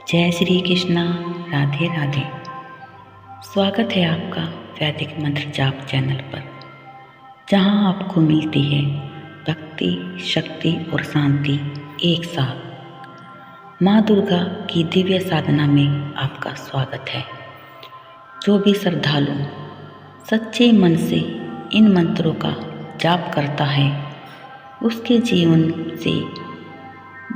जय श्री कृष्णा। राधे राधे। स्वागत है आपका वैदिक मंत्र जाप चैनल पर, जहां आपको मिलती है भक्ति, शक्ति और शांति एक साथ। माँ दुर्गा की दिव्य साधना में आपका स्वागत है। जो भी श्रद्धालु सच्चे मन से इन मंत्रों का जाप करता है, उसके जीवन से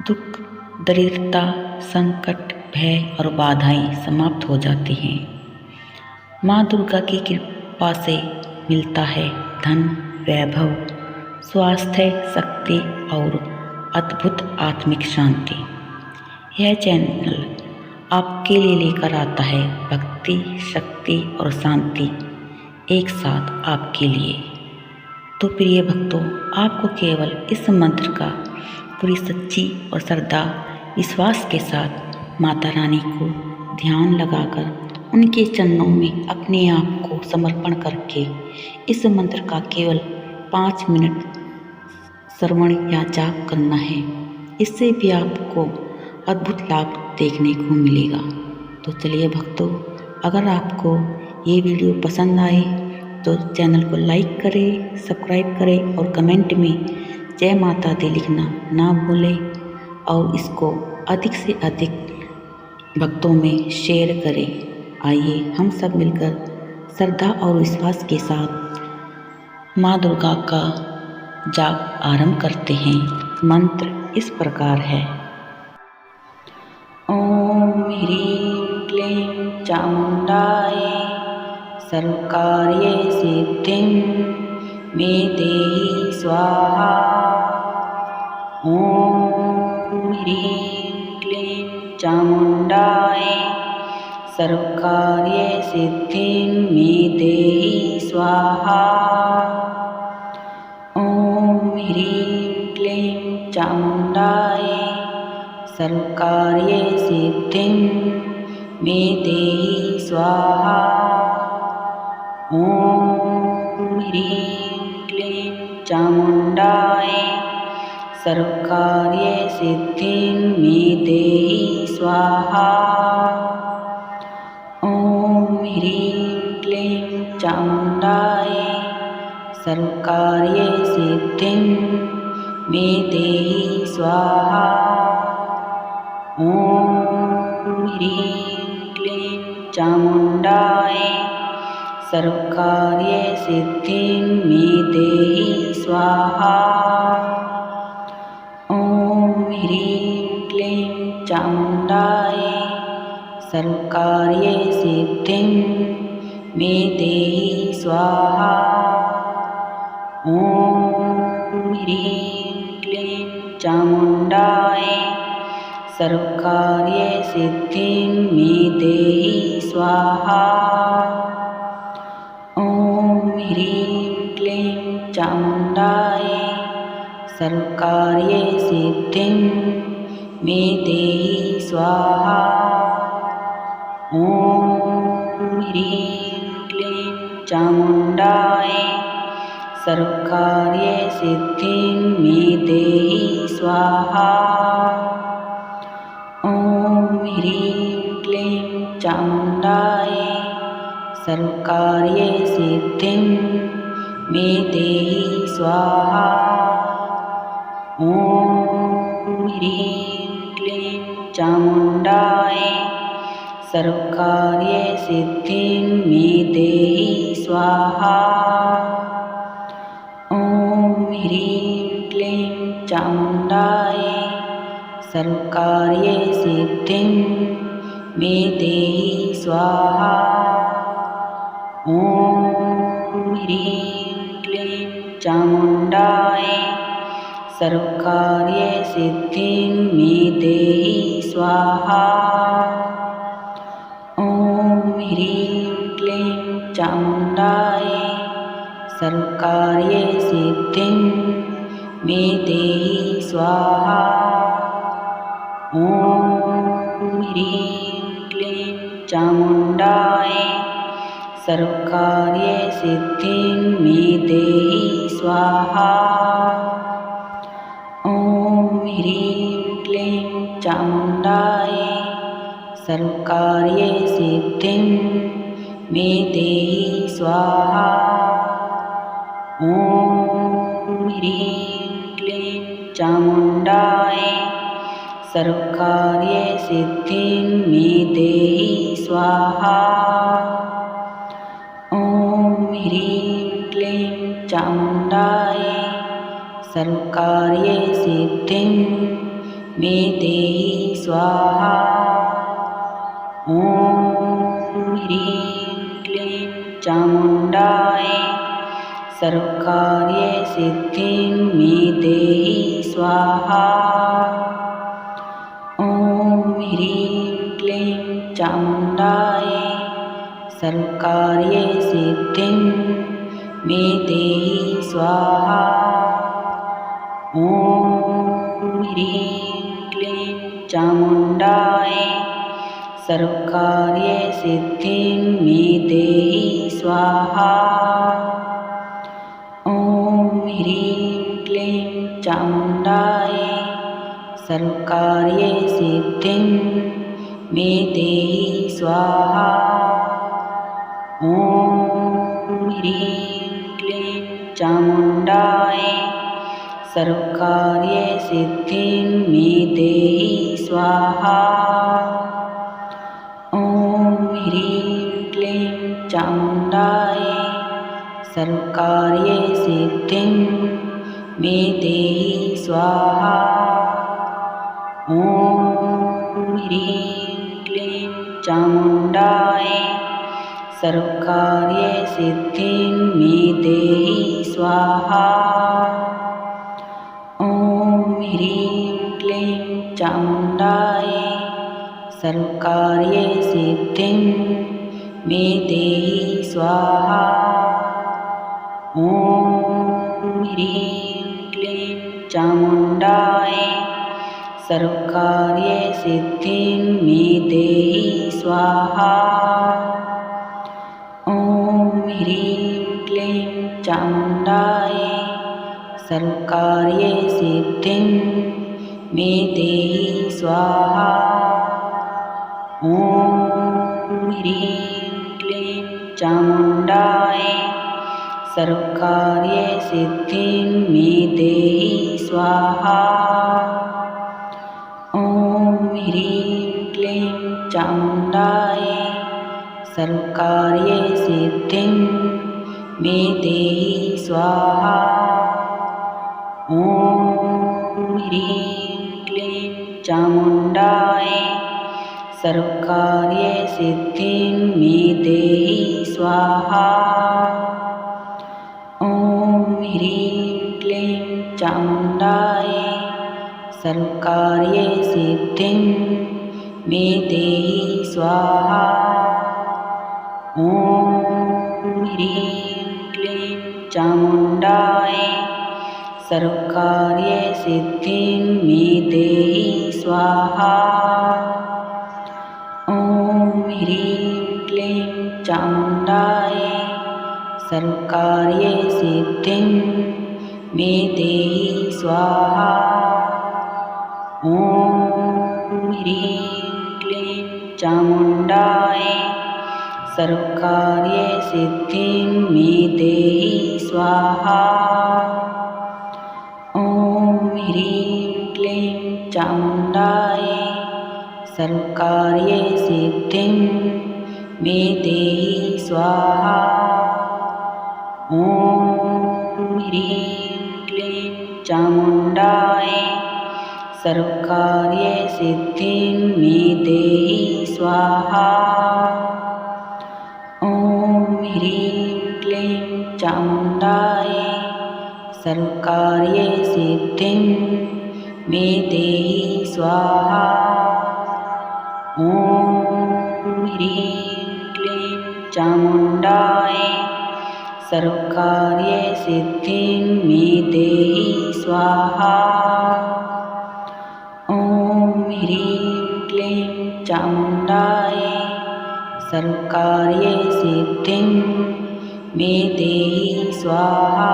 दुख, दरिद्रता, संकट, भय और बाधाएं समाप्त हो जाती हैं। माँ दुर्गा की कृपा से मिलता है धन, वैभव, स्वास्थ्य, शक्ति और अद्भुत आत्मिक शांति। यह चैनल आपके लिए लेकर आता है भक्ति, शक्ति और शांति एक साथ आपके लिए। तो प्रिय भक्तों, आपको केवल इस मंत्र का पूरी सच्ची और श्रद्धा विश्वास के साथ माता रानी को ध्यान लगाकर उनके चरणों में अपने आप को समर्पण करके इस मंत्र का केवल 5 मिनट श्रवण या जाप करना है। इससे भी आपको अद्भुत लाभ देखने को मिलेगा। तो चलिए भक्तों, अगर आपको ये वीडियो पसंद आए तो चैनल को लाइक करें, सब्सक्राइब करें और कमेंट में जय माता दी लिखना ना भूलें और इसको अधिक से अधिक भक्तों में शेयर करें। आइए हम सब मिलकर श्रद्धा और विश्वास के साथ माँ दुर्गा का जाप आरंभ करते हैं। मंत्र इस प्रकार है। ओम ह्रीं क्लीं चामुण्डाय सर्वकार्ये सिद्धिं मे देहि स्वाहा। ओम ह्रीं क्लीं चामुण्डाय सर्वकार्ये सिद्धिं मे देहि स्वाहा। ओम ह्रीं क्लीं चामुण्डाय सर्वकार्ये सिद्धिं मे देहि स्वाहा। ओम ह्रीं क्लीं चामुण्डाय सर्वकार्ये सिद्धिं मे देहि स्वाहा। ओम ह्रीं क्लीं चामुण्डाय सर्वकार्ये सिद्धिं मे देहि स्वाहा। ओम ह्रीं क्लीं चामुण्डाय सर्वकार्ये सिद्धिं मे देहि स्वाहा। ओम ह्रीं क्लीं चामुण्डाय सर्वकार्ये सिद्धिं मे देहि स्वाहा। ओम ह्रीं क्लीं चामुण्डाय सर्वकार्ये सिद्धिं मे देहि स्वाहा। ओम ह्रीं क्लीं चामुण्डाय सर्वकार्ये सिद्धिं मे देहि स्वाहा। ओम ह्रीं क्लीं चामुण्डाय सर्वकार्ये सिद्धिं मे देहि स्वाहा। ओम ह्रीं क्लीं चामुण्डाय सर्वकार्ये सिद्धिं मे देहि स्वाहा। ओम ह्रीं क्लीं चामुण्डाय सर्वकार्ये सिद्धिं मे देहि स्वाहा। ओम ह्रीं क्लीं चामुण्डाय सर्वकार्ये सिद्धिं मे देहि स्वाहा। ओम ह्रीं क्लीं चामुण्डाय सर्वकार्ये सिद्धिं मे देहि स्वाहा। ओम ह्रीं क्लीं चामुण्डाय सर्वकार्ये सिद्धिं मे देहि स्वाहा। ओम ह्रीं क्लीं चामुण्डाय सर्वकार्ये सिद्धिं मे देहि स्वाहा। ओम ह्रीं क्लीं चामुण्डाय सर्वकार्ये सिद्धिं मे देहि स्वाहा। ॐ ह्रीं क्लीं चामुण्डाय सर्वकार्ये सिद्धिं मे देहि स्वाहा। ॐ ह्रीं क्लीं चामुण्डाय सर्वकार्ये सिद्धिं मे देहि स्वाहा। ॐ ह्रीं क्लीं चामुण्डाय सर्वकार्ये सिद्धिं मे देहि स्वाहा। ॐ ह्रीं क्लीं चामुण्डाय सर्वकार्ये सिद्धिं मे देहि स्वाहा। ॐ ह्रीं क्लीं चामुण्डाय सर्वकार्ये सिद्धिं मे देहि स्वाहा। ॐ ह्रीं क्लीं चामुण्डाय सर्वकार्ये सिद्धिं मे देहि स्वाहा। ॐ ह्रीं क्लीं चामुण्डाय सर्वकार्ये सिद्धिं मे देहि स्वाहा। ॐ ह्रीं क्लीं चामुण्डाय सर्वकार्ये सिद्धिं मे देहि स्वाहा। ॐ ह्रीं क्लीं चामुण्डाय सर्वकार्ये सिद्धिं मे देहि स्वाहा। ॐ ह्रीं क्लीं चामुण्डाय सर्वकार्ये सिद्धिं मे देहि स्वाहा। ॐ ह्रीं क्लीं चामुण्डाय सर्वकार्ये सिद्धिं मे देहि स्वाहा। ॐ ह्रीं क्लीं चामुण्डाय सर्वकार्ये सिद्धिं मे देहि स्वाहा। ॐ ह्रीं क्लीं चामुण्डाय सर्वकार्ये सिद्धिं मे देहि स्वाहा। ॐ ह्रीं क्लीं चामुण्डाय सर्वकार्ये सिद्धिं मे देहि स्वाहा। ॐ ह्रीं क्लीं चामुण्डाय सर्वकार्ये सिद्धिं मे देहि स्वाहा। ॐ ह्रीं क्लीं चामुण्डाय सर्वकार्ये सिद्धिं मे देहि स्वाहा। ॐ ह्रीं क्लीं चामुण्डाय सर्वकार्ये सिद्धिं मे देहि स्वाहा। ॐ ह्रीं क्लीं चामुण्डाय सर्वकार्ये सिद्धिं मे देहि स्वाहा। ॐ ह्रीं क्लीं चामुण्डाय सर्वकार्ये सिद्धिं मे देहि स्वाहा। ॐ ह्रीं क्लीं चामुण्डाय सर्वकार्ये सिद्धिं मे देहि स्वाहा। ॐ ह्रीं क्लीं चामुण्डाय सर्वकार्ये सिद्धिं मे देहि स्वाहा। ॐ ह्रीं क्लीं चामुण्डाय सर्वकार्ये सिद्धिं मे देहि स्वाहा। ॐ ह्रीं क्लीं चामुण्डाय सर्वकार्ये सिद्धिं मे देहि स्वाहा। ॐ ह्रीं क्लीं चामुण्डाय सर्वकार्ये सिद्धिं मे देहि स्वाहा।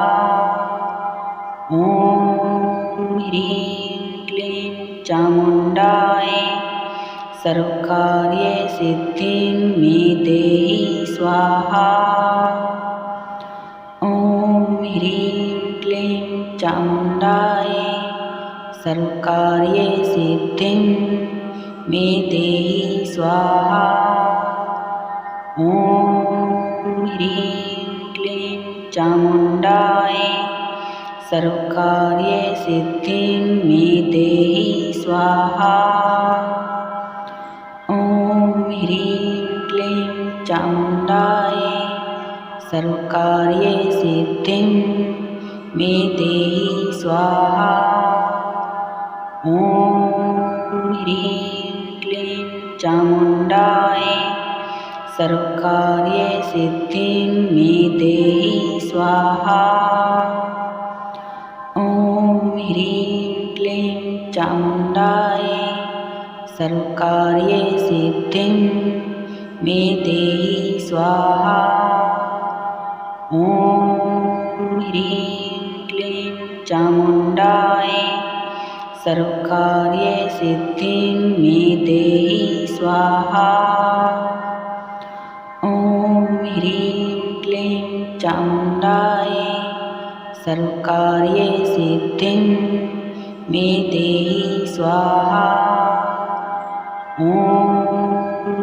ॐ ह्रीं क्लीं चामुण्डाय सर्वकार्यसिद्धिं मे देहि स्वाहा। ॐ ह्रीं क्लीं चामुण्डाय सर्वकार्यसिद्धिं मे देहि स्वाहा। ॐ ह्रीं क्लीं चामुण्डाय सर्वकार्यसिद्धिं मे देहि स्वाहा। ॐ ह्रीं क्लीं चामुण्डाय सर्वकार्यसिद्धिं मे देहि स्वाहा। ॐ ह्रीं क्लीं चामुण्डाय सर्वकार्यसिद्धिं मे देहि स्वाहा। ॐ ह्रीं क्लीं चामुण्डाय सर्वकार्यसिद्धिं मे देहि स्वाहा। ॐ ह्रीं क्लीं चामुण्डाय सर्वकार्यसिद्धिं मे देहि स्वाहा। ॐ ह्रीं क्लीं चामुण्डाय सर्वकार्यसिद्धिं मे देहि स्वाहा। ॐ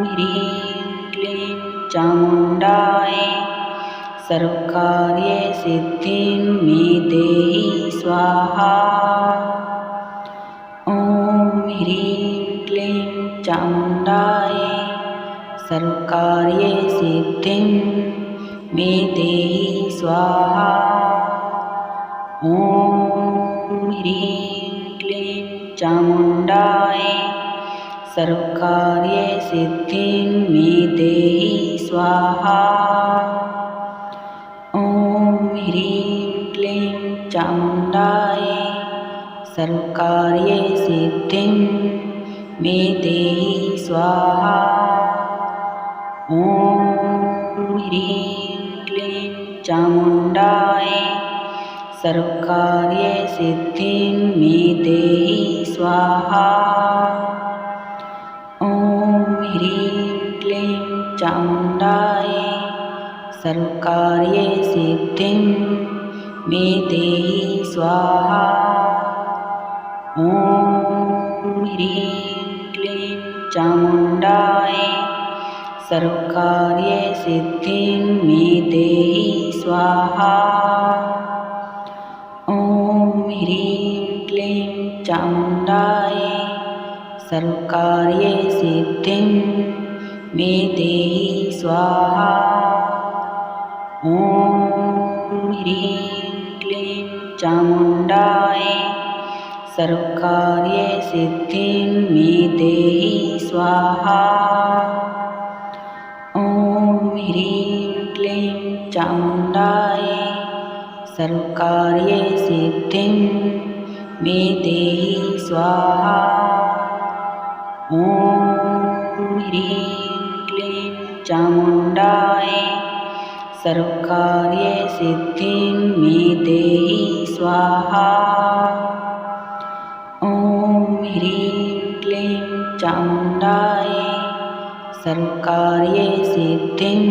ह्रीं क्लीं चामुण्डाय सर्वकार्यसिद्धिं मे देहि स्वाहा। ॐ ह्रीं क्लीं चामुण्डाय सर्वकार्यसिद्धिं मे देहि स्वाहा। ॐ ह्रीं क्लीं चामुण्डाय सर्वकार्यसिद्धिं मे देहि स्वाहा। ॐ ह्रीं क्लीं चामुण्डाय सर्वकार्यसिद्धिं मे देहि स्वाहा। ॐ ह्रीं क्लीं चामुण्डाय सर्वकार्यसिद्धिं मे देहि स्वाहा। ॐ ह्रीं क्लीं चामुण्डाय सर्वकार्यसिद्धिं मे देहि स्वाहा। ॐ ह्रीं क्लीं चामुण्डाय सर्वकार्यसिद्धिं मे देहि स्वाहा। ॐ ह्रीं क्लीं चामुण्डाय सर्वकार्यसिद्धिं मे देहि स्वाहा। ॐ ह्रीं क्लीं चामुण्डाय सर्वकार्यसिद्धिं मे देहि स्वाहा। ॐ ह्रीं क्लीं चामुण्डाय सर्वकार्यसिद्धिं मे देहि स्वाहा। ॐ ह्रीं क्लीं चामुण्डाय सर्वकार्यसिद्धिं मे देहि स्वाहा। ॐ ह्रीं क्लीं चामुण्डाय सर्वकार्यसिद्धिं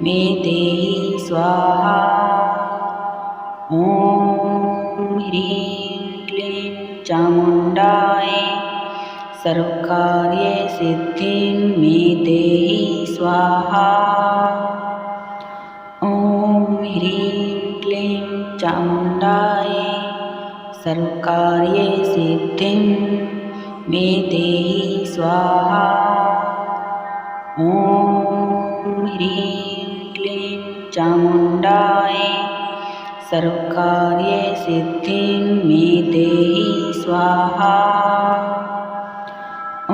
मे देहि स्वाहा। ॐ ह्रीं क्लीं चामुण्डाय सर्वकार्यसिद्धिं मे देहि स्वाहा। ॐ ह्रीं क्लीं चामुण्डाय सर्वकार्यसिद्धिं मे देहि स्वाहा। ॐ ह्रीं क्लीं चामुण्डाय सर्वकार्यसिद्धिं मे देहि स्वाहा। ॐ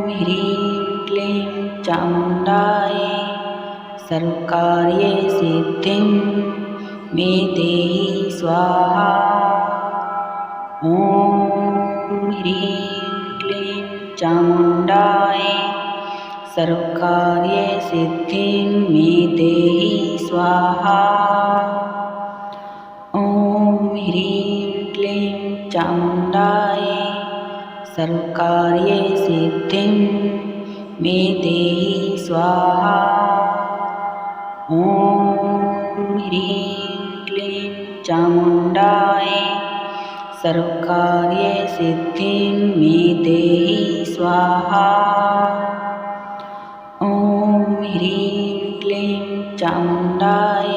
ह्रीं क्लीं चामुण्डाय सर्वकार्यसिद्धिं मे देहि स्वाहा। ॐ ह्रीं क्लीं चामुण्डाय सर्वकार्यसिद्धिं मे देहि स्वाहा। ॐ ह्रीं क्लीं चामुण्डाय सर्वकार्ये सिद्धिं मे देहि स्वाहा। ॐ ह्रीं क्लीं चामुण्डाय सर्वकार्ये सिद्धिं मे देहि स्वाहा। ॐ ह्रीं क्लीं चामुण्डाय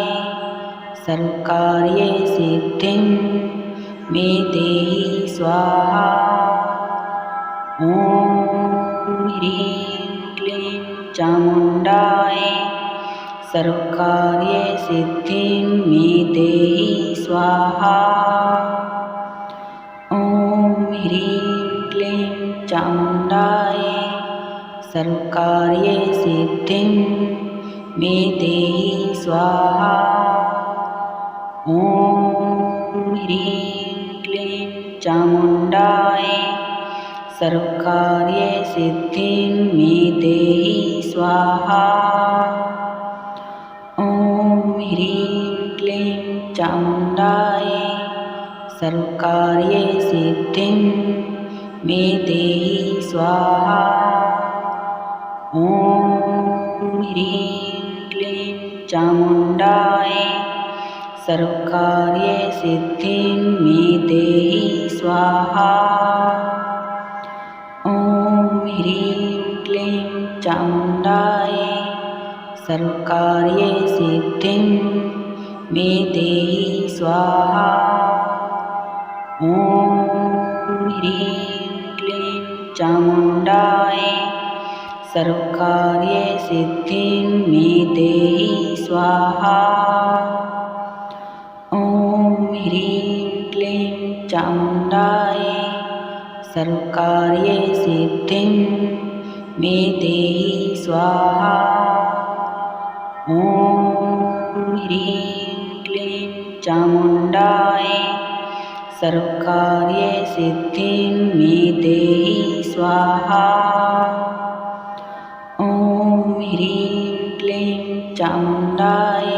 सर्वकार्ये सिद्धिं मे देहि स्वाहा। ॐ ह्रीं क्लीं चामुण्डाय सर्वकार्ये सिद्धिं मे देहि स्वाहा। ॐ ह्रीं क्लीं चामुण्डाय सर्वकार्ये सिद्धिं मे देहि स्वाहा। ॐ ह्रीं क्लीं चामुण्डाय सर्वकार्ये सिद्धिं मे देहि स्वाहा। ॐ ह्रीं क्लीं चामुण्डाय सर्वकार्ये सिद्धिं मे देहि स्वाहा। ॐ ह्रीं क्लीं चामुण्डाय सर्वकार्ये सिद्धिं मे देहि स्वाहा। ॐ ह्रीं क्लीं चामुण्डाय सर्वकार्ये सिद्धिं मे देहि स्वाहा। ॐ ह्रीं क्लीं चामुण्डाय सर्वकार्ये सिद्धिं मे देहि स्वाहा। ॐ ह्रीं क्लीं चामुण्डाय सर्वकार्ये सिद्धिं मे देहि स्वाहा। ॐ ह्रीं क्लीं चामुण्डाय सर्वकार्ये सिद्धिं मे देहि स्वाहा। ॐ ह्रीं क्लीं चामुण्डाय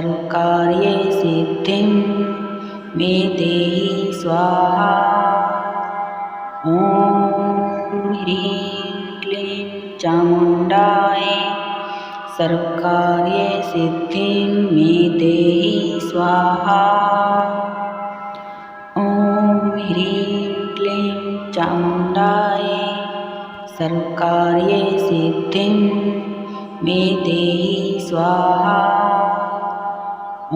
सर्वकार्ये सिद्धिं मे देहि स्वाहा। ॐ ह्रीं क्लीं चामुण्डाय सर्वकार्ये सिद्धिं मे देहि स्वाहा। ॐ ह्रीं क्लीं चामुण्डाय सर्वकार्ये सिद्धिं मे देहि स्वाहा।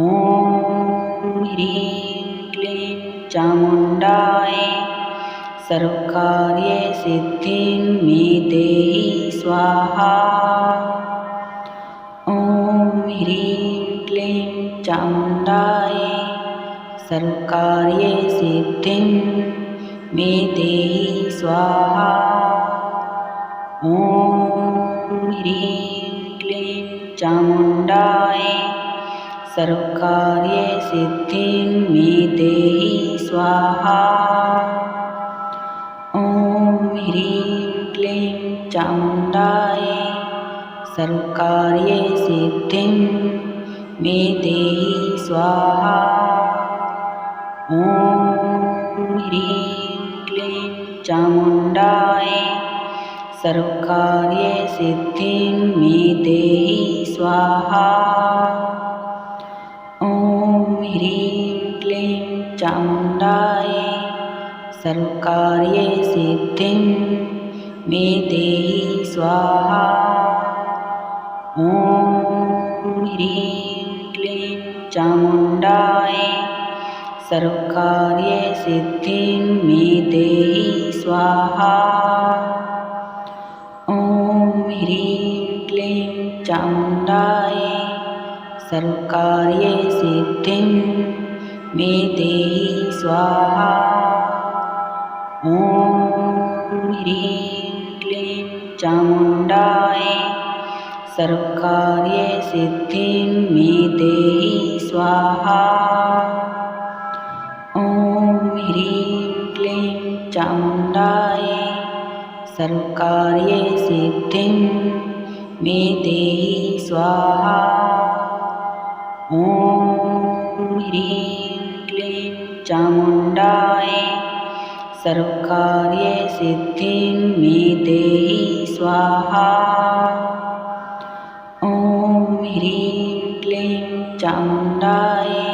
ॐ ह्रीं क्लीं चामुण्डाय सर्वकार्ये सिद्धिं मे देहि स्वाहा। ॐ ह्रीं क्लीं चामुण्डाय सर्वकार्ये सिद्धिं मे देहि स्वाहा। ॐ ह्रीं क्लीं चामुण्डाय सर्वकार्ये सिद्धिं मे देहि स्वाहा। ॐ ह्रीं क्लीं चामुण्डाय सर्वकार्ये सिद्धिं मे देहि स्वाहा। ॐ ह्रीं क्लीं चामुण्डाय सर्वकार्ये सिद्धिं मे देहि स्वाहा। ॐ ह्रीं क्लीं चामुण्डाय सर्वकार्ये सिद्धिं मे देहि स्वाहा। ॐ ह्रीं क्लीं चामुण्डाय सर्वकार्ये सिद्धिं मे देहि स्वाहा। ॐ ह्रीं क्लीं चामुण्डाय सर्वकार्ये सिद्धिं मे देहि स्वाहा। ॐ ह्रीं क्लीं चामुण्डाय सर्वकार्ये सिद्धिं मे देहि स्वाहा। ॐ ह्रीं क्लीं चामुण्डाय सर्वकार्ये सिद्धिं मे देहि स्वाहा। ॐ ह्रीं क्लीं चामुण्डाय सर्वकार्यसिद्धिं मे देहि स्वाहा। ॐ ह्रीं क्लीं चामुण्डायै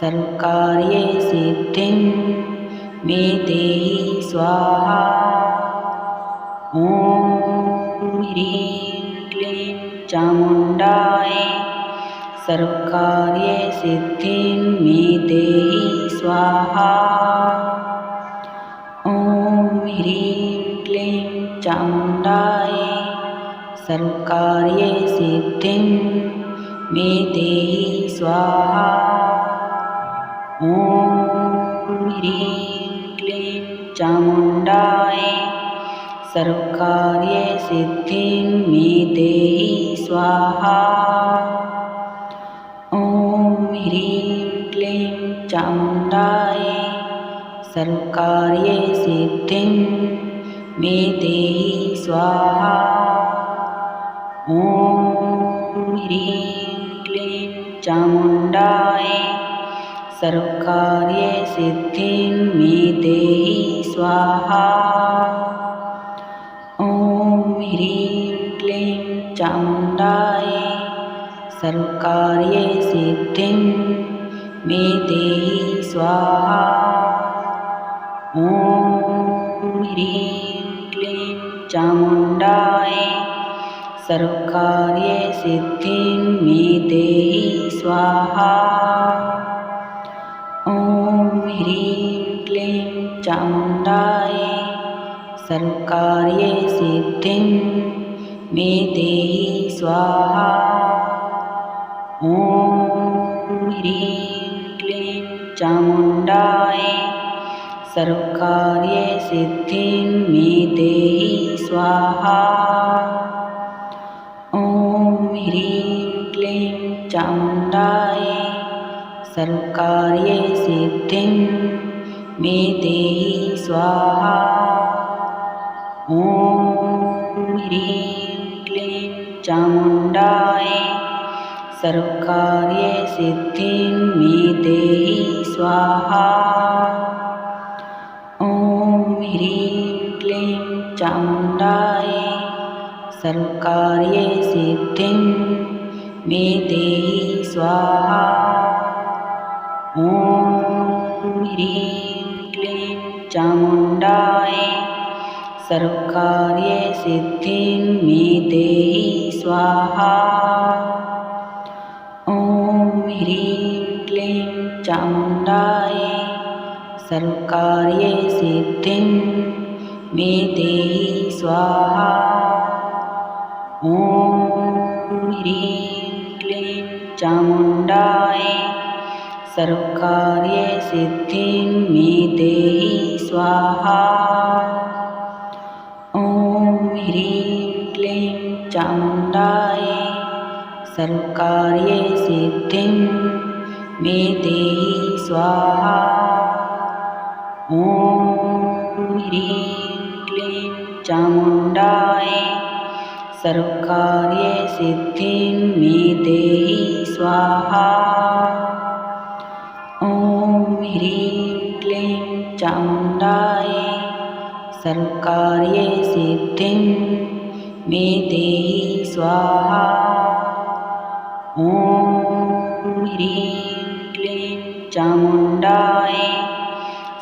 सर्वकार्यसिद्धिं मे देहि स्वाहा। ॐ ह्रीं क्लीं चामुण्डायै सर्वकार्यसिद्धिं मे देहि स्वाहा। ॐ ह्रीं क्लीं चामुण्डायै सर्वकार्यसिद्धिं मे देहि स्वाहा। ॐ ह्रीं क्लीं चामुण्डायै सर्वकार्यसिद्धिं मे देहि स्वाहा। ॐ ह्रीं क्लीं चामुण्डायै सर्वकार्यसिद्धिं मे देहि स्वाहा। ॐ ह्रीं क्लीं चामुण्डायै सर्वकार्यसिद्धिं मे देहि स्वाहा। ॐ ह्रीं क्लीं चामुण्डायै सर्वकार्यसिद्धिं मे देहि स्वाहा। ॐ ह्रीं क्लीं चामुण्डायै सर्वकार्यसिद्धिं मे देहि स्वाहा। ॐ ह्रीं क्लीं चामुण्डायै सर्वकार्यसिद्धिं मे देहि स्वाहा। ॐ ह्रीं क्लीं चामुण्डायै सर्वकार्यसिद्धिं मे देहि स्वाहा। ॐ ह्रीं क्लीं चामुण्डायै सर्वकार्यसिद्धिं मे देहि स्वाहा। ॐ ह्रीं क्लीं चामुण्डायै सर्वकार्यसिद्धिं मे देहि स्वाहा। ॐ ह्रीं क्लीं चामुण्डायै सर्वकार्यसिद्धिं मे देहि स्वाहा। ॐ ह्रीं क्लीं चामुण्डायै सर्वकार्यसिद्धिं मे देहि स्वाहा। ॐ ह्रीं क्लीं चामुण्डायै सर्वकार्यसिद्धिं मे देहि स्वाहा। ॐ ह्रीं क्लीं चामुण्डायै सर्वकार्यसिद्धिं मे देहि स्वाहा। ॐ ह्रीं क्लीं चामुण्डायै सर्वकार्यसिद्धिं मे देहि स्वाहा। ॐ ह्रीं क्लीं चामुण्डायै सर्वकार्यसिद्धिं मे देहि स्वाहा। ॐ ह्रीं क्लीं चामुण्डायै सर्वकार्यसिद्धिं मे देहि स्वाहा। ॐ ह्रीं क्लीं चामुण्डायै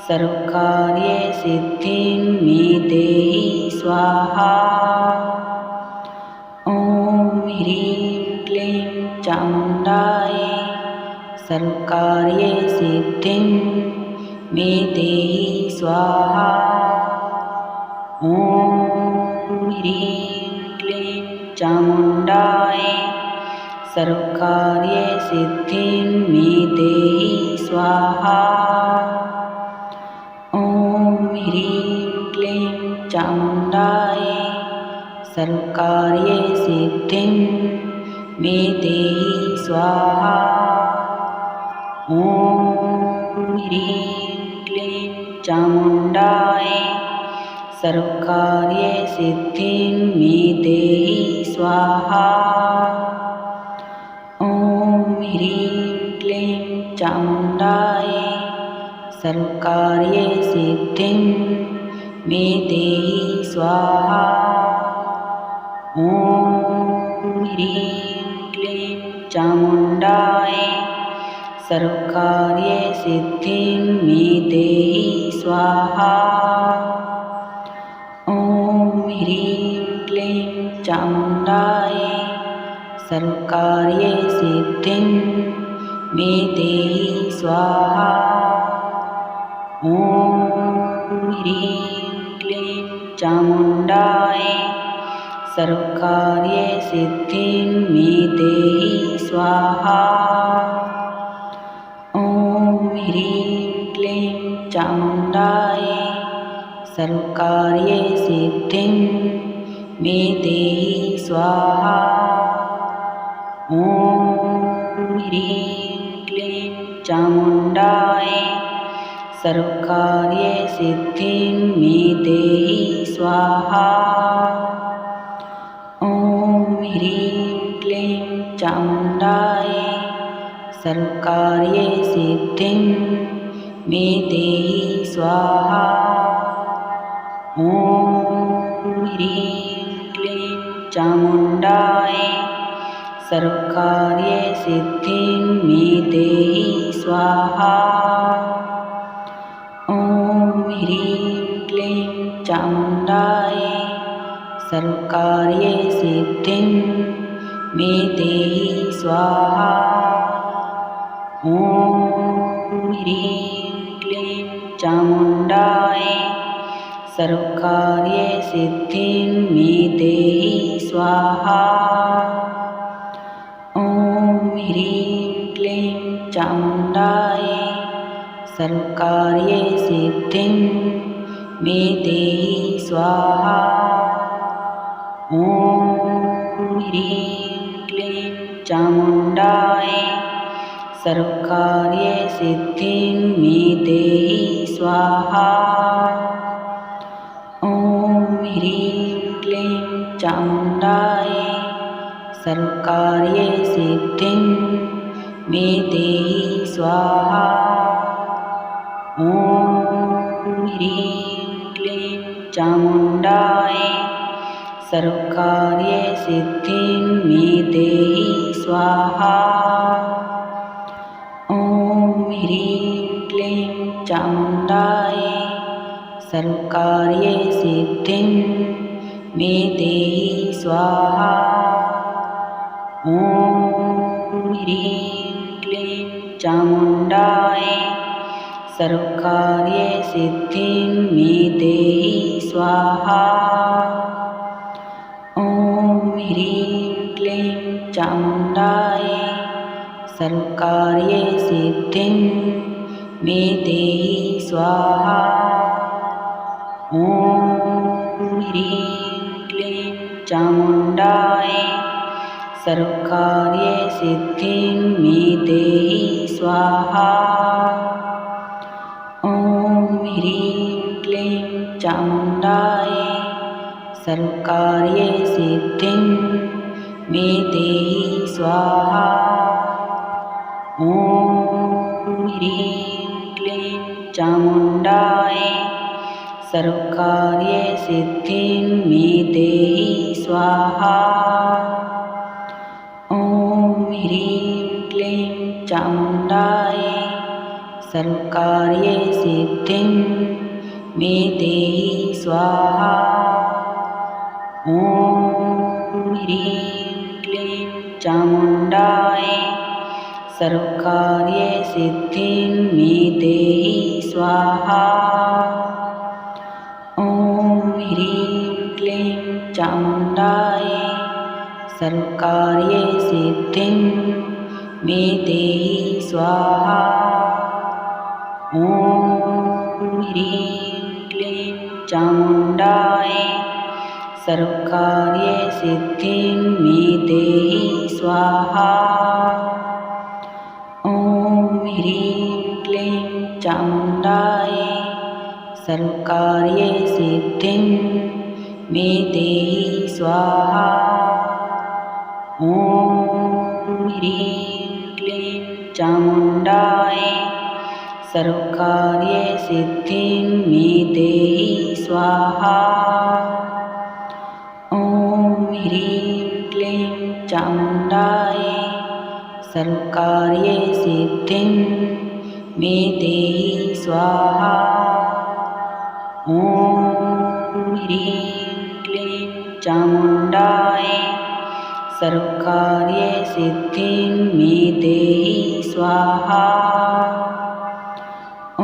सर्वकार्यसिद्धिं मे देहि स्वाहा। ॐ ह्रीं क्लीं चामुण्डायै सर्वकार्यसिद्धिं मे देहि स्वाहा। ॐ ह्रीं क्लीं चामुण्डायै सर्वकार्यसिद्धिं मे देहि स्वाहा। ॐ ह्रीं क्लीं चामुण्डायै सर्वकार्यसिद्धिं मे देहि स्वाहा। ॐ ह्रीं क्लीं चामुण्डायै सर्वकार्यसिद्धिं मे देहि स्वाहा। ॐ ह्रीं क्लीं चामुण्डायै सर्वकार्ये सिद्धिं मे देहि स्वाहा। ॐ ह्रीं क्लीं चामुण्डाय सर्वकार्ये सिद्धिं मे देहि स्वाहा। ॐ ह्रीं क्लीं चामुण्डाय सर्वकार्ये सिद्धिं मे देहि स्वाहा। ॐ ह्रीं क्लीं चामुण्डाय सर्वकार्ये सिद्धिं मे देहि स्वाहा। ॐ ह्रीं क्लीं चामुण्डाय सर्वकार्ये सिद्धिं मे देहि स्वाहा। ॐ ह्रीं क्लीं चामुण्डाय सर्वकार्ये सिद्धिं मे देहि स्वाहा। ॐ ह्रीं क्लीं चामुण्डाय सर्वकार्ये सिद्धिं मे देहि स्वाहा। ॐ ह्रीं क्लीं चामुण्डाय सर्वकार्ये सिद्धिं मे देहि स्वाहा। ॐ ह्रीं क्लीं चामुण्डाय सर्वकार्ये सिद्धिं मे देहि स्वाहा। ॐ ह्रीं क्लीं चामुण्डाय सर्वकार्ये सिद्धिं मे देहि स्वाहा। ॐ ह्रीं क्लीं चामुण्डाय सर्वकार्ये सिद्धिं मे देहि स्वाहा। ॐ ह्रीं क्लीं चामुण्डाय सर्वकार्ये सिद्धिं मे देहि स्वाहा। ॐ ह्रीं क्लीं चामुण्डाय सर्वकार्ये सिद्धिं मे देहि स्वाहा। ॐ ह्रीं क्लीं चामुण्डाय सर्वकार्ये सिद्धिं मे देहि स्वाहा। ॐ ह्रीं क्लीं चामुण्डाय सर्वकार्ये सिद्धिं मे देहि स्वाहा। ॐ ह्रीं क्लीं चामुण्डाय सर्वकार्ये सिद्धिं मे देहि स्वाहा। ॐ ह्रीं क्लीं चामुण्डाय सर्वकार्ये सिद्धिं मे देहि स्वाहा। ॐ ह्रीं क्लीं चामुण्डाय सर्वकार्ये सिद्धिं मे देहि स्वाहा। ॐ ह्रीं क्लीं चामुण्डाय सर्वकार्ये सिद्धिं मे देहि स्वाहा। ॐ ह्रीं क्लीं चामुण्डाय सर्वकार्ये सिद्धिं मे देहि स्वाहा। ॐ ह्रीं क्लीं चामुण्डाय सर्वकार्ये सिद्धिं मे देहि स्वाहा। ॐ ह्रीं क्लीं चामुण्डाय सर्वकार्ये सिद्धिं मे देहि स्वाहा। ॐ ह्रीं क्लीं चामुण्डाय सर्वकार्ये सिद्धिं मे देहि स्वाहा। ॐ ह्रीं क्लीं चामुण्डाय सर्वकार्ये सिद्धिं मे देहि स्वाहा। ॐ ह्रीं क्लीं चामुण्डाय सर्वकार्ये सिद्धिं मे देहि स्वाहा। ॐ ह्रीं क्लीं चामुण्डाय सर्वकार्यसिद्धिं मे देहि स्वाहा। ॐ ह्रीं क्लीं चामुण्डाय सर्वकार्यसिद्धिं मे देहि स्वाहा। ॐ ह्रीं क्लीं चामुण्डाय सर्वकार्यसिद्धिं मे देहि स्वाहा। ॐ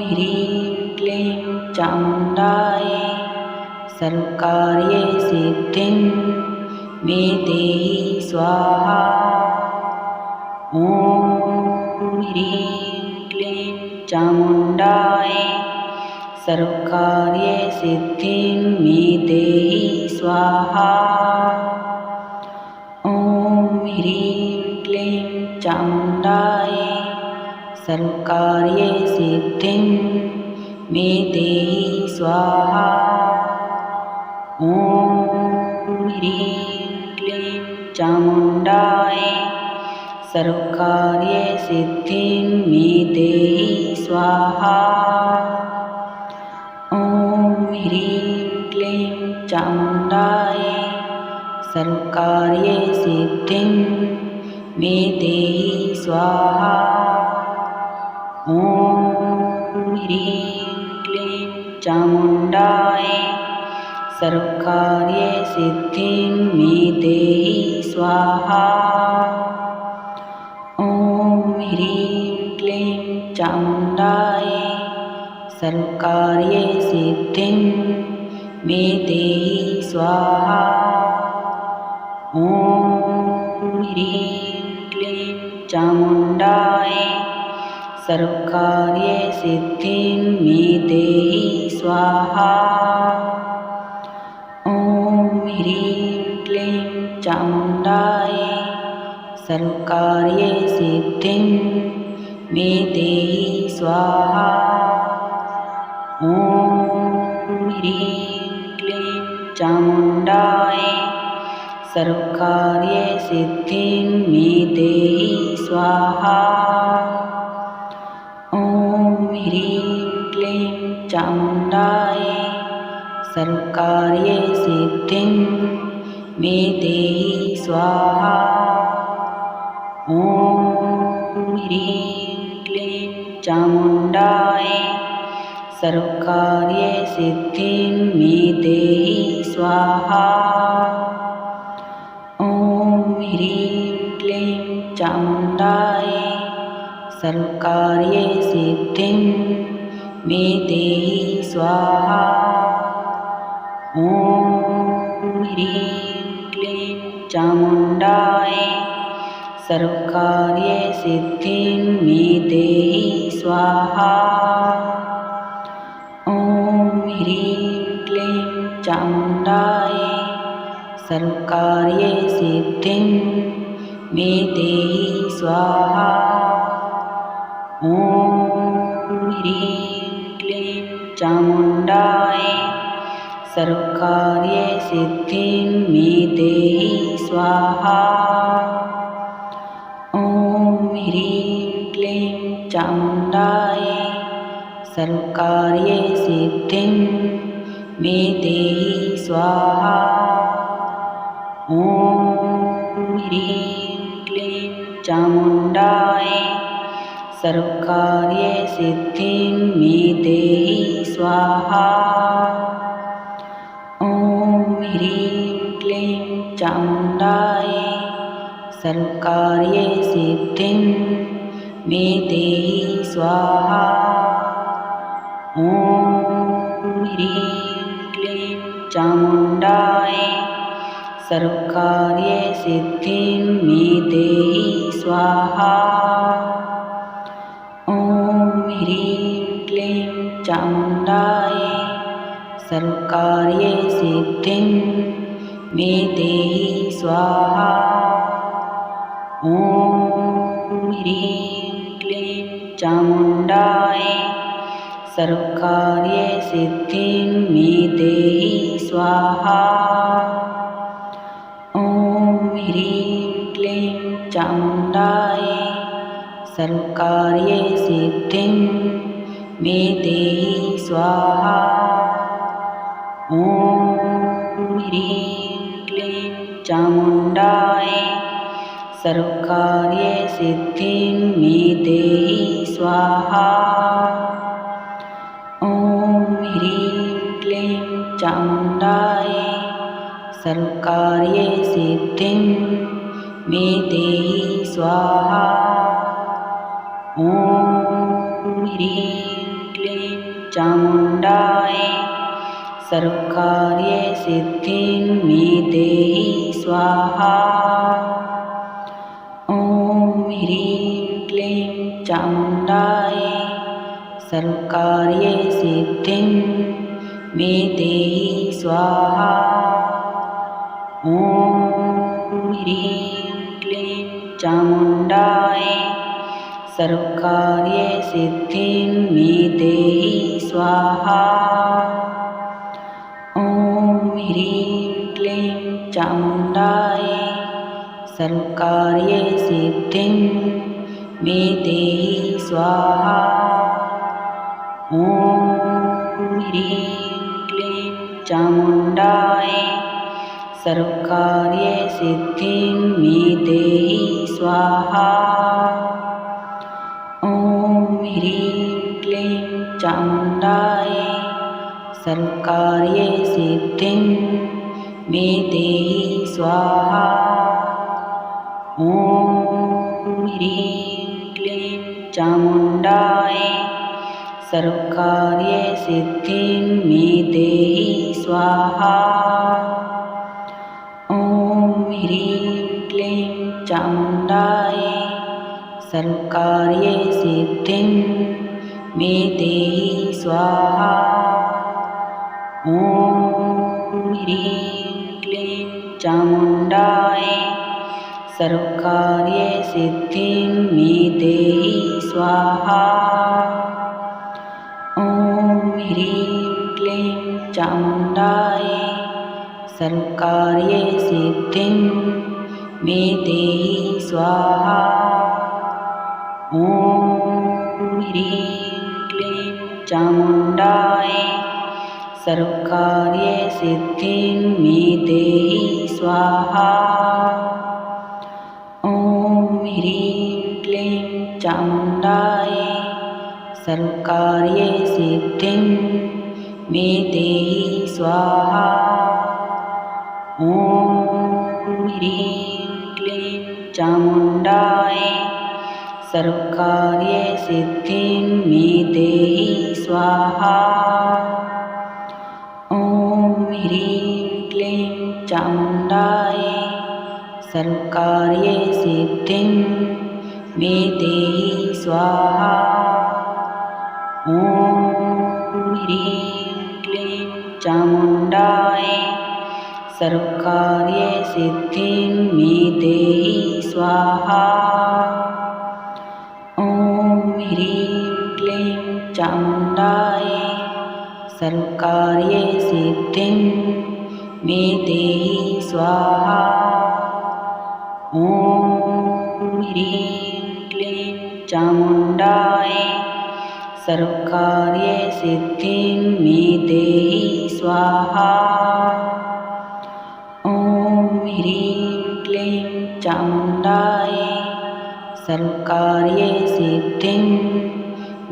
ह्रीं क्लीं चामुण्डाय सर्वकार्यसिद्धिं मे देहि स्वाहा। ॐ ह्रीं क्लीं चामुण्डाय सर्वकार्यसिद्धिं मे देहि स्वाहा। ॐ ह्रीं क्लीं चामुण्डाय सर्वकार्यसिद्धिं मे देहि स्वाहा। ॐ ह्रीं क्लीं चामुण्डाय सर्वकार्यसिद्धिं मे देहि स्वाहा। ॐ ह्रीं क्लीं चामुण्डाय सर्वकार्यसिद्धिं मे देहि स्वाहा। ॐ ह्रीं क्लीं चामुण्डाय सर्वकार्यसिद्धिं मे देहि स्वाहा। ॐ ह्रीं क्लीं चामुण्डाय सर्वकार्यसिद्धिं मे देहि स्वाहा। ॐ ह्रीं क्लीं चामुण्डाय सर्वकार्यसिद्धिं मे देहि स्वाहा। ॐ ह्रीं क्लीं चामुण्डाय सर्वकार्यसिद्धिं मे देहि स्वाहा। ॐ ह्रीं क्लीं चामुण्डाय सर्वकार्यसिद्धिं मे देहि स्वाहा। ॐ ह्रीं क्लीं चामुण्डाय सर्वकार्यसिद्धिं मे देहि स्वाहा। ॐ ह्रीं क्लीं चामुण्डाय सर्वकार्यसिद्धिं मे देहि स्वाहा। ॐ ह्रीं क्लीं चामुण्डाय सर्वकार्यसिद्धिं मे देहि स्वाहा। ॐ ह्रीं क्लीं चामुण्डाय सर्वकार्यसिद्धिं मे देहि स्वाहा। ॐ ह्रीं क्लीं चामुण्डाय सर्वकार्यसिद्धिं मे देहि स्वाहा। ॐ ह्रीं क्लीं चामुण्डाय सर्वकार्यसिद्धिं मे देहि स्वाहा। ॐ ह्रीं क्लीं चामुण्डाय सर्वकार्यसिद्धिं मे देहि स्वाहा। ॐ ह्रीं क्लीं चामुण्डाय सर्वकार्यसिद्धिं मे देहि स्वाहा। ॐ ह्रीं क्लीं चामुण्डाय सर्वकार्यसिद्धिं मे देहि स्वाहा। ॐ ह्रीं क्लीं चामुण्डाय सर्वकार्यसिद्धिं मे देहि स्वाहा। ॐ ह्रीं क्लीं चामुण्डाय सर्वकार्यसिद्धिं मे देहि स्वाहा। ॐ ह्रीं क्लीं चामुण्डाय सर्वकार्यसिद्धिं मे देहि स्वाहा। ॐ ह्रीं क्लीं चामुण्डाय सर्वकार्ये सिद्धिं मे देहि स्वाहा। ॐ ह्रीं क्लीं चामुण्डाय सर्वकार्ये सिद्धिं मे देहि स्वाहा। ॐ ह्रीं क्लीं चामुण्डाय सर्वकार्ये सिद्धिं मे देहि स्वाहा। ॐ ह्रीं क्लीं चामुण्डाय सर्वकार्ये सिद्धिं मे देहि स्वाहा। ॐ ह्रीं क्लीं चामुण्डाय सर्वकार्ये सिद्धिं मे देहि स्वाहा। ॐ ह्रीं क्लीं चामुण्डाय सर्वकार्ये सिद्धिं मे देहि स्वाहा। ॐ ह्रीं क्लीं चामुण्डाय सर्वकार्ये सिद्धिं मे देहि स्वाहा। ॐ ह्रीं क्लीं चामुण्डाय सर्वकार्ये सिद्धिं मे देहि स्वाहा। ॐ ह्रीं क्लीं चामुण्डाय सर्वकार्ये सिद्धिं मे देहि स्वाहा। ॐ ह्रीं क्लीं चामुण्डाय सर्वकार्ये सिद्धिं मे देहि स्वाहा। ॐ ह्रीं क्लीं चामुण्डाय सर्वकार्ये सिद्धिं मे देहि स्वाहा। ॐ ह्रीं क्लीं चामुण्डाय सर्वकार्ये सिद्धिं मे देहि स्वाहा। ॐ ह्रीं क्लीं चामुण्डाय सर्वकार्ये सिद्धिं मे देहि स्वाहा। ॐ ह्रीं क्लीं चामुण्डाय सर्वकार्ये सिद्धिं मे देहि स्वाहा। ॐ ह्रीं क्लीं चामुण्डाय सर्वकार्ये सिद्धिं मे देहि स्वाहा। ॐ ह्रीं क्लीं चामुण्डाय सर्वकार्ये सिद्धिं मे देहि स्वाहा। ॐ ह्रीं क्लीं चामुण्डाय सर्वकार्ये सिद्धिं मे देहि स्वाहा। ॐ ह्रीं क्लीं चामुण्डाय सर्वकार्ये सिद्धिं मे देहि स्वाहा। ॐ ह्रीं क्लीं चामुण्डाय सर्वकार्ये सिद्धिं मे देहि स्वाहा। ॐ ह्रीं क्लीं चामुण्डाय सर्वकार्ये सिद्धिं मे देहि स्वाहा। ॐ ह्रीं क्लीं चामुण्डाय सर्वकार्ये सिद्धिं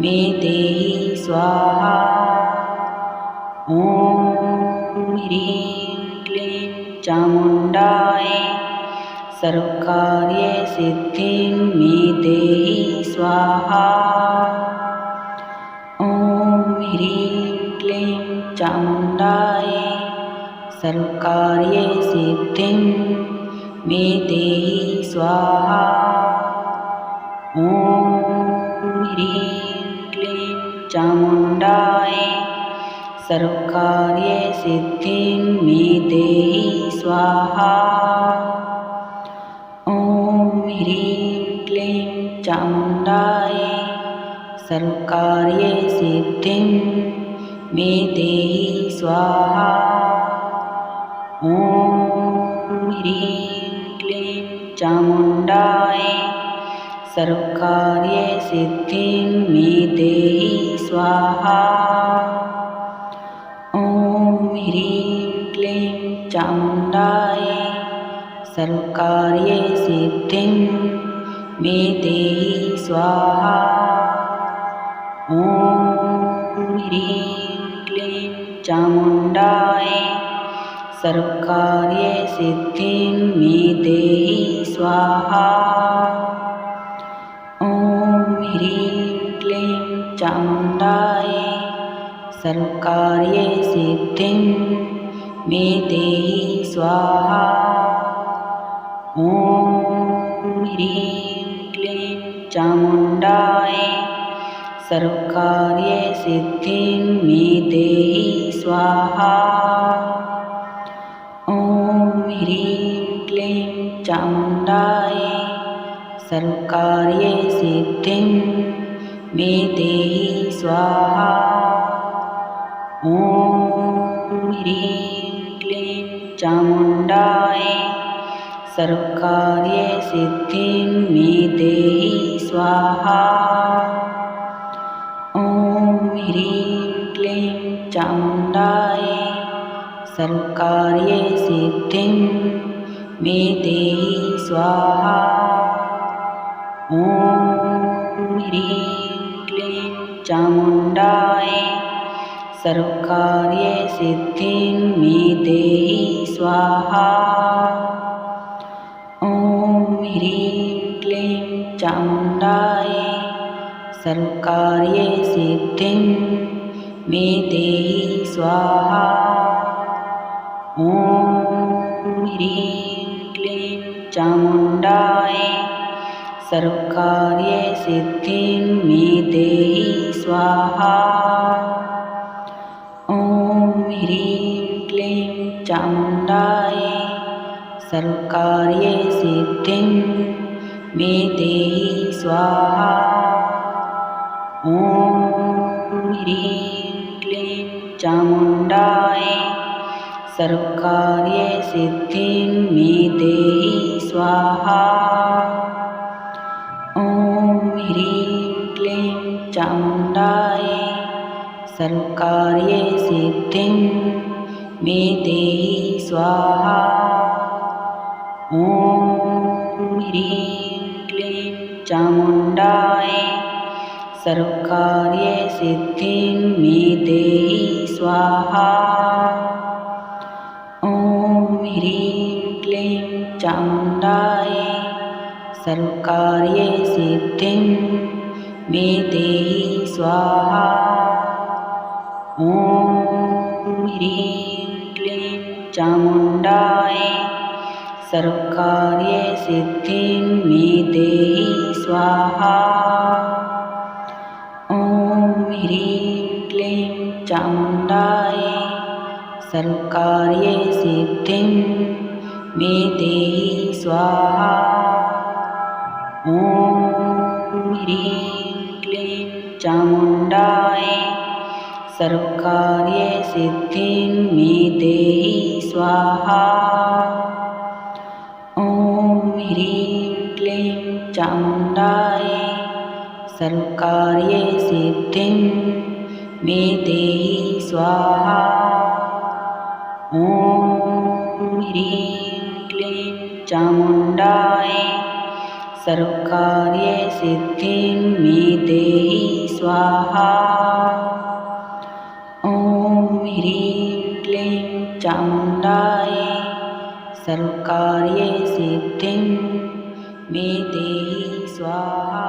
मे देहि स्वाहा। ॐ ह्रीं क्लीं चामुण्डाय सर्वकार्ये सिद्धिं मे देहि स्वाहा। ॐ ह्रीं क्लीं चामुण्डाय सर्वकार्ये सिद्धिं मे देहि स्वाहा। ॐ ह्रीं क्लीं चामुण्डाय सर्वकार्ये सिद्धिं मे देहि स्वाहा। ॐ ह्रीं क्लीं चामुण्डाय सर्वकार्ये सिद्धिं मे देहि स्वाहा। ॐ ह्रीं क्लीं चामुण्डाय सर्वकार्यसिद्धिं मे देहि स्वाहा। ॐ ह्रीं क्लीं चामुण्डाय सर्वकार्यसिद्धिं मे देहि स्वाहा। ॐ ह्रीं क्लीं चामुण्डाय सर्वकार्यसिद्धिं मे देहि स्वाहा। ॐ ह्रीं क्लीं चामुण्डाय सर्वकार्यसिद्धिं मे देहि स्वाहा। ॐ ह्रीं क्लीं चामुण्डाय सर्वकार्यसिद्धिं मे देहि स्वाहा। ॐ ह्रीं क्लीं चामुण्डाय सर्वकार्यसिद्धिं मे देहि स्वाहा। ॐ ह्रीं क्लीं चामुण्डाय सर्वकार्यसिद्धिं मे देहि स्वाहा। ॐ ह्रीं क्लीं चामुण्डाय सर्वकार्यसिद्धिं मे देहि स्वाहा। ॐ ह्रीं क्लीं चामुण्डाय सर्वकार्यसिद्धिं मे देहि स्वाहा। ॐ ह्रीं क्लीं चामुण्डाय सर्वकार्यसिद्धिं मे देहि स्वाहा। ॐ ह्रीं क्लीं चामुण्डाय सर्वकार्यसिद्धिं मे देहि स्वाहा। ॐ ह्रीं क्लीं चामुण्डाय सर्वकार्यसिद्धिं मे देहि स्वाहा। ॐ ह्रीं क्लीं चामुण्डाय सर्वकार्यसिद्धिं मे देहि स्वाहा। ॐ ह्रीं क्लीं चामुण्डाय सर्वकार्यसिद्धिं मे देहि स्वाहा। ॐ ह्रीं क्लीं चामुण्डाय सर्वकार्यसिद्धिं मे देहि स्वाहा। ॐ ह्रीं क्लीं चामुण्डाय सर्वकार्यसिद्धिं मे देहि स्वाहा। ॐ ह्रीं क्लीं चामुण्डाय सर्वकार्यसिद्धिं मे देहि स्वाहा। ॐ ह्रीं क्लीं चामुण्डाय सर्वकार्यसिद्धिं मे देहि स्वाहा। ॐ ह्रीं क्लीं चामुण्डाय सर्वकार्यसिद्धिं मे देहि स्वाहा। ॐ ह्रीं क्लीं चामुण्डाय सर्वकार्यसिद्धिं मे देहि स्वाहा। ॐ ह्रीं क्लीं चामुण्डाय सर्वकार्यसिद्धिं मे देहि स्वाहा। ॐ ह्रीं क्लीं चामुण्डाय सर्वकार्यसिद्धिं मे देहि स्वाहा।